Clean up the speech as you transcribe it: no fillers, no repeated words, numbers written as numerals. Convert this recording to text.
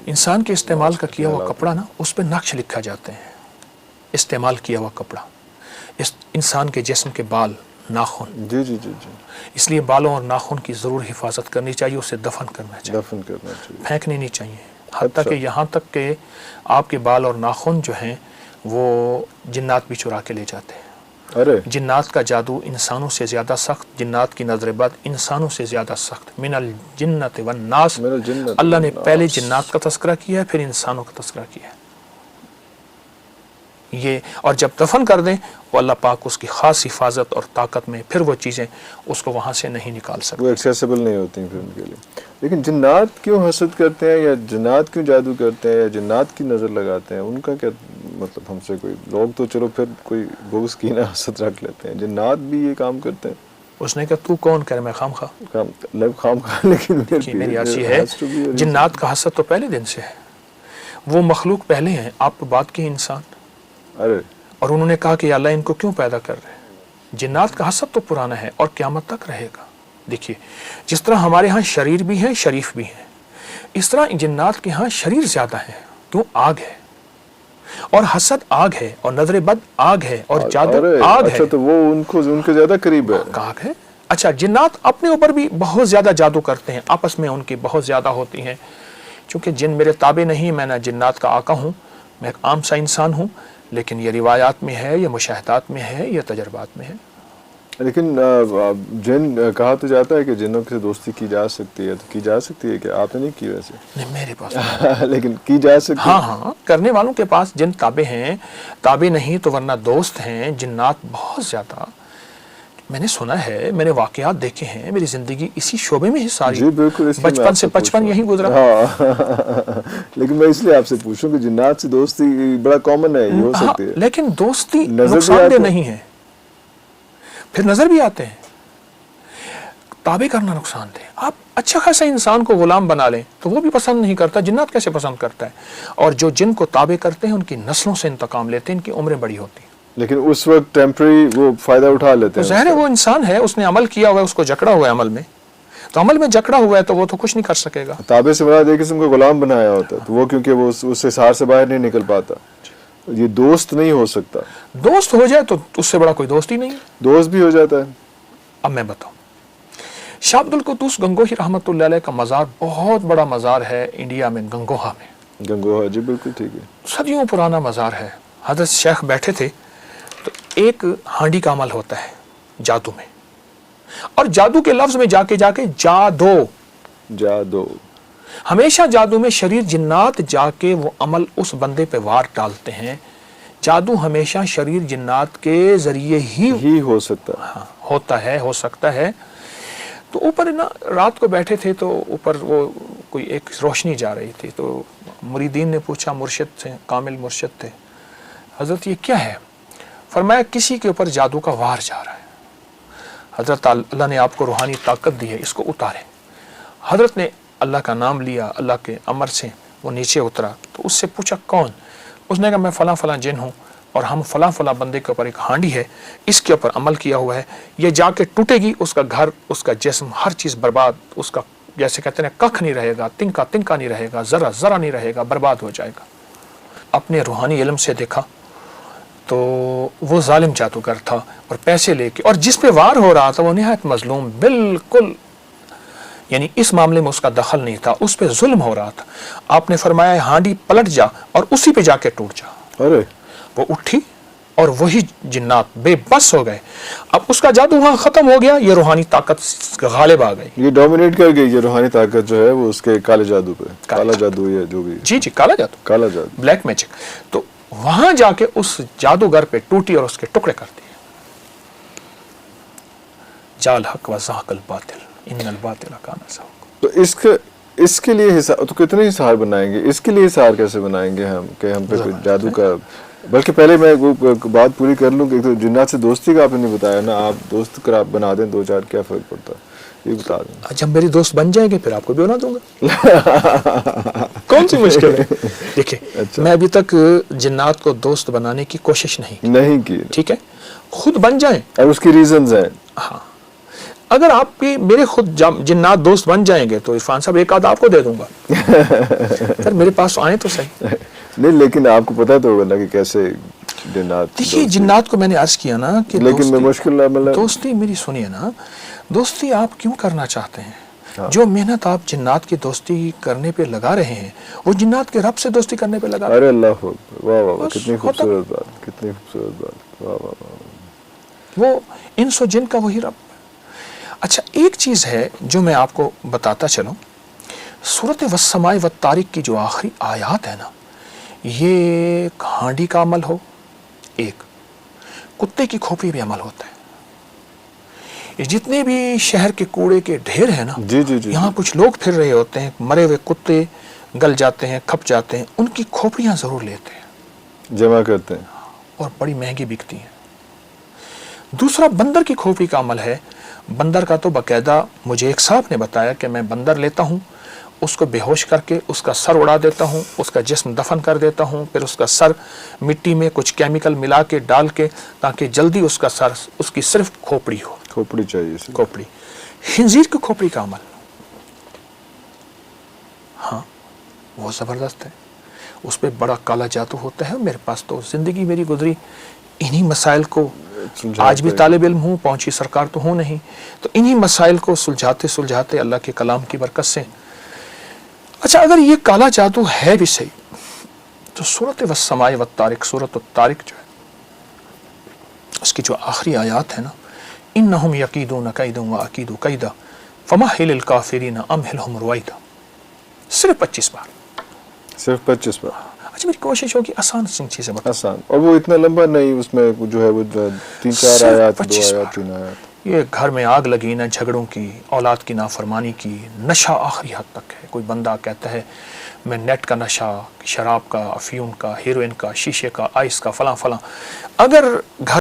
انسان کے استعمال کا کیا ہوا کپڑا نا، اس پہ نقش لکھا جاتے ہیں، استعمال کیا ہوا کپڑا، انسان کے جسم کے بال، ناخن، جی جی جی جی، اس لیے بالوں اور ناخن کی ضرور حفاظت کرنی چاہیے، اسے دفن کرنا چاہیے، دفن کرنا چاہیے، پھینکنے نہیں چاہیے، حتیٰ کہ یہاں تک کہ آپ کے بال اور ناخن جو ہیں وہ جنات بھی چرا کے لے جاتے ہیں۔ ارے جنات کا جادو انسانوں سے زیادہ سخت، جنات کی نظر بد انسانوں سے زیادہ سخت، من الجنت والناس، میرا جنت اللہ نے پہلے جنات کا تذکرہ کیا ہے، پھر انسانوں کا تذکرہ کیا ہے یہ، اور جب دفن کر دیں وہ اللہ پاک اس کی خاص حفاظت اور طاقت میں پھر وہ چیزیں اس کو وہاں سے نہیں نکال سکتے، وہ ایکسیسیبل نہیں ہوتی ہیں پھر ان کے لیے۔ لیکن جنات کیوں حسد کرتے ہیں، یا جنات کیوں جادو کرتے ہیں، یا جنات کی نظر لگاتے ہیں، ان کا کیا مطلب؟ ہم سے کوئی لوگ تو چلو پھر کوئی بغض کینہ حسد رکھ لیتے ہیں، جنات بھی یہ کام کرتے ہیں؟ اس نے کہا تو کون کرے میں خام خواہ، خام خواہ، لیکن میری عرضی ہے جنات کا حسد تو پہلے دن سے ہے، وہ مخلوق پہلے ہیں، آپ تو بعد کے انسان، ارے اور انہوں نے کہا کہ یا اللہ ان کو کیوں پیدا کر رہے ہیں؟ جنات کا حسد تو پرانا ہے اور قیامت تک رہے گا۔ دیکھیے جس طرح ہمارے ہاں شریر بھی ہیں، شریف بھی ہیں، اس طرح جنات کے ہاں شریر زیادہ ہے، کیوں؟ آگ ہے، اور حسد آگ ہے، اور نظر بد آگ ہے، اور جادو آگ ہے۔ اچھا تو وہ ان کے زیادہ قریب ہے، آگ ہے۔ اچھا جنات اپنے اوپر بھی بہت زیادہ جادو کرتے ہیں، آپس میں ان کی بہت زیادہ ہوتی ہیں، چونکہ جن میرے تابع نہیں، میں نہ جنات کا آقا ہوں، میں ایک عام سا انسان ہوں، لیکن یہ روایات میں ہے، یہ مشاہدات میں ہے، یہ تجربات میں ہے۔ لیکن جن کہا تو جاتا ہے کہ جنوں سے دوستی کی جا سکتی ہے، تو کی جا سکتی ہے کہ آپ نے نہیں کی ویسے؟ نہیں میرے پاس لیکن کی جا سکتی ہے؟ ہاں کرنے والوں کے پاس جن تابع ہیں، تابع نہیں تو ورنہ دوست ہیں جنات بہت زیادہ۔ میں نے سنا ہے، میں نے واقعات دیکھے ہیں، میری زندگی اسی شعبے میں ہی ساری، جی بالکل، اس لیے میں بچپن سے 55 یہی گزرا۔ ہاں لیکن میں اس لیے آپ سے پوچھوں کہ جنات سے دوستی بڑا کامن ہے، یہ ہو سکتی ہے، لیکن دوستی نظر نقصان دہ نہیں ہے، پھر نظر بھی آتے ہیں، تابع کرنا نقصان دہ۔ آپ اچھا خاصا انسان کو غلام بنا لیں تو وہ بھی پسند نہیں کرتا، جنات کیسے پسند کرتا ہے؟ اور جو جن کو تابع کرتے ہیں ان کی نسلوں سے انتقام لیتے ہیں، ان کی عمریں بڑی ہوتی ہیں، لیکن اس وقت ٹیمپرری وہ فائدہ اٹھا لیتے ہیں۔ ظاہر ہے وہ انسان ہے، اس نے عمل کیا ہوا ہے، اس کو جکڑا ہوا ہے عمل میں، تو عمل میں جکڑا ہوا ہے تو وہ تو کچھ نہیں کر سکے گا۔ تابع سے مراد ایک قسم کو غلام بنایا ہوتا ہے، تو وہ کیونکہ وہ اس حصار سے باہر نہیں نکل پاتا، یہ دوست نہیں ہو سکتا۔ دوست ہو جائے تو اس سے بڑا کوئی دوست ہی نہیں ہے۔ دوست بھی ہو جاتا ہے۔ اب میں بتاؤں، شاہ عبد القدوس گنگوہی رحمۃ اللہ علیہ کا مزار بہت بڑا مزار ہے انڈیا میں، گنگوہا میں، گنگوہا، جی بالکل ٹھیک ہے، صدیوں پرانا مزار ہے۔ حضرت شیخ بیٹھے تھے تو ایک ہانڈی کا عمل ہوتا ہے جادو میں، اور جادو کے لفظ میں جا کے جادو، جادو، ہمیشہ جادو میں شریر جنات جا کے وہ عمل اس بندے پہ وار ڈالتے ہیں، جادو ہمیشہ شریر جنات کے ذریعے ہی ہو سکتا ہے، ہوتا ہے، ہو سکتا ہے۔ تو اوپر نا رات کو بیٹھے تھے تو اوپر وہ کوئی ایک روشنی جا رہی تھی، تو مریدین نے پوچھا، مرشد سے، کامل مرشد تھے، حضرت یہ کیا ہے؟ فرمایا کسی کے اوپر جادو کا وار جا رہا ہے، حضرت اللہ نے آپ کو روحانی طاقت دی ہے، اس کو اتارے۔ حضرت نے اللہ کا نام لیا، اللہ کے امر سے وہ نیچے اترا، تو اس سے پوچھا کون؟ اس نے کہا میں فلاں فلاں جن ہوں، اور ہم فلاں فلاں بندے کے اوپر ایک ہانڈی ہے، اس کے اوپر عمل کیا ہوا ہے، یہ جا کے ٹوٹے گی، اس کا گھر، اس کا جسم، ہر چیز برباد، اس کا جیسے کہتے ہیں ککھ نہیں رہے گا، تنکا تنکا نہیں رہے گا، ذرا ذرا نہیں رہے گا، برباد ہو جائے گا۔ اپنے روحانی علم سے دیکھا تو وہ ظالم جادوگر تھا، اور پیسے لے کے، اور جس پہ وار ہو رہا تھا وہ نہایت مظلوم، بالکل یعنی اس معاملے میں اس کا دخل نہیں تھا، اس پہ ظلم ہو رہا تھا۔ آپ نے فرمایا ہانڈی پلٹ جا اور اسی پہ جا کے ٹوٹ جا۔ ارے وہ اٹھی اور وہی جنات بے بس ہو گئے، اب اس کا جادو وہاں ختم ہو گیا، یہ روحانی طاقت غالب آ گئی، یہ ڈومینیٹ کر گئی، یہ روحانی طاقت جو ہے وہ اس کے کالے جادو پہ، کالا جادو یا جو بھی، جی کالا جادو، کالا جادو، بلیک میجک، تو وہاں جا کے اس جادوگر پہ ٹوٹی اور اس کے ٹکڑے کر دیے۔ جال حق و زحق الباطل ان الباطل کان زہوقا۔ تو اس کے لیے تو کتنے حصار بنائیں گے، اس کے لیے حصار کیسے بنائیں گے ہم کہ ہم پہ کوئی جادو کا؟ بلکہ پہلے میں بات پوری کر لوں کہ تو جنات سے دوستی کا آپ نے نہیں بتایا نا، آپ دوست بنا دیں دو چار، کیا فرق پڑتا ہے یہ بتا دیں۔ جب میری دوست بن جائیں گے پھر آپ کو بھی بنا دوں گا، کون سی مشکل ہے؟ دیکھیں میں ابھی تک جنات کو دوست بنانے کی کوشش نہیں کی، ٹھیک ہے، خود بن جائیں، اور اس کی ریزنز ہیں۔ ہاں اگر آپ بھی میرے خود جنات دوست بن جائیں گے تو عرفان صاحب ایک آدھ آپ کو دے دوں گا. سر میرے پاس آئیں تو صحیح. نہیں لیکن آپ کو پتا تو ہوگا نا کہ کیسے جنات. دیکھیے جنات کو میں نے عرض کیا نا کہ لیکن میں مشکل دوستی میری سنیے نا, دوستی آپ کیوں کرنا چاہتے ہیں؟ جو محنت آپ جنات کی دوستی کرنے پہ لگا رہے ہیں وہ جنات کے رب سے دوستی کرنے پہ لگا رہے ہیں. ارے اللہ واہ واہ کتنی خوبصورت بات, کتنی خوبصورت بات, واہ واہ واہ. وہ انس و جن کا وہی رب. اچھا ایک چیز ہے جو میں آپ کو بتاتا چلوں, سورۃ والسماء والطارق کی جو آخری آیات ہے نا, یہ ہانڈی کا عمل ہو, ایک کتے کی کھوپڑی بھی عمل ہوتا ہے. یہ جتنے بھی شہر کے کوڑے کے ڈھیر ہیں نا, جی جی جی یہاں کچھ لوگ پھر رہے ہوتے ہیں, مرے ہوئے کتے گل جاتے ہیں, کھپ جاتے ہیں, ان کی کھوپڑیاں ضرور لیتے ہیں, جمع کرتے ہیں, اور بڑی مہنگی بکتی ہیں. دوسرا بندر کی کھوپڑی کا عمل ہے. بندر کا تو باقاعدہ مجھے ایک صاحب نے بتایا کہ میں بندر لیتا ہوں, اس کو بے ہوش کر کے اس کا سر اڑا دیتا ہوں, اس کا جسم دفن کر دیتا ہوں, پھر اس کا سر مٹی میں کچھ کیمیکل ملا کے ڈال کے تاکہ جلدی اس کا سر, اس کی صرف کھوپڑی ہو. کھوپڑی چاہیے, کھوپڑی. خنزیر کی کھوپڑی کا عمل, ہاں وہ زبردست ہے, اس پہ بڑا کالا جادو ہوتا ہے. میرے پاس تو زندگی میری گزری انہی مسائل کو, آج بھی طالب علم ہوں, پہنچی سرکار تو ہوں نہیں, تو انہی مسائل کو سلجھاتے سلجھاتے اللہ کے کلام کی برکت سے. اچھا اگر یہ کالا جادو ہے بھی صحیح تو سورۃ والسماء والطارق, سورۃ الطارق جو ہے اس کی جو آخری آیات ہے نا, انہم یکیدون کیدا واکید کیدا فمہل الکافرین امہلہم رویدا, صرف 25 بار, صرف 25 بار. اچھا میری کوشش ہوگی آسان سی چیزیں بتا. آسان, اور وہ اتنا لمبا نہیں, اس میں جو ہے وہ 3-4 آیات, 2 آیات, 3 آیات. یہ گھر میں آگ لگی نا, جھگڑوں کی, اولاد کی نافرمانی کی, نشہ آخری حد تک ہے. کوئی بندہ کہتا ہے میں نیٹ کا نشہ, شراب کا, افیون کا, ہیروئن کا, شیشے کا, آئس کا, فلاں فلاں. اگر گھر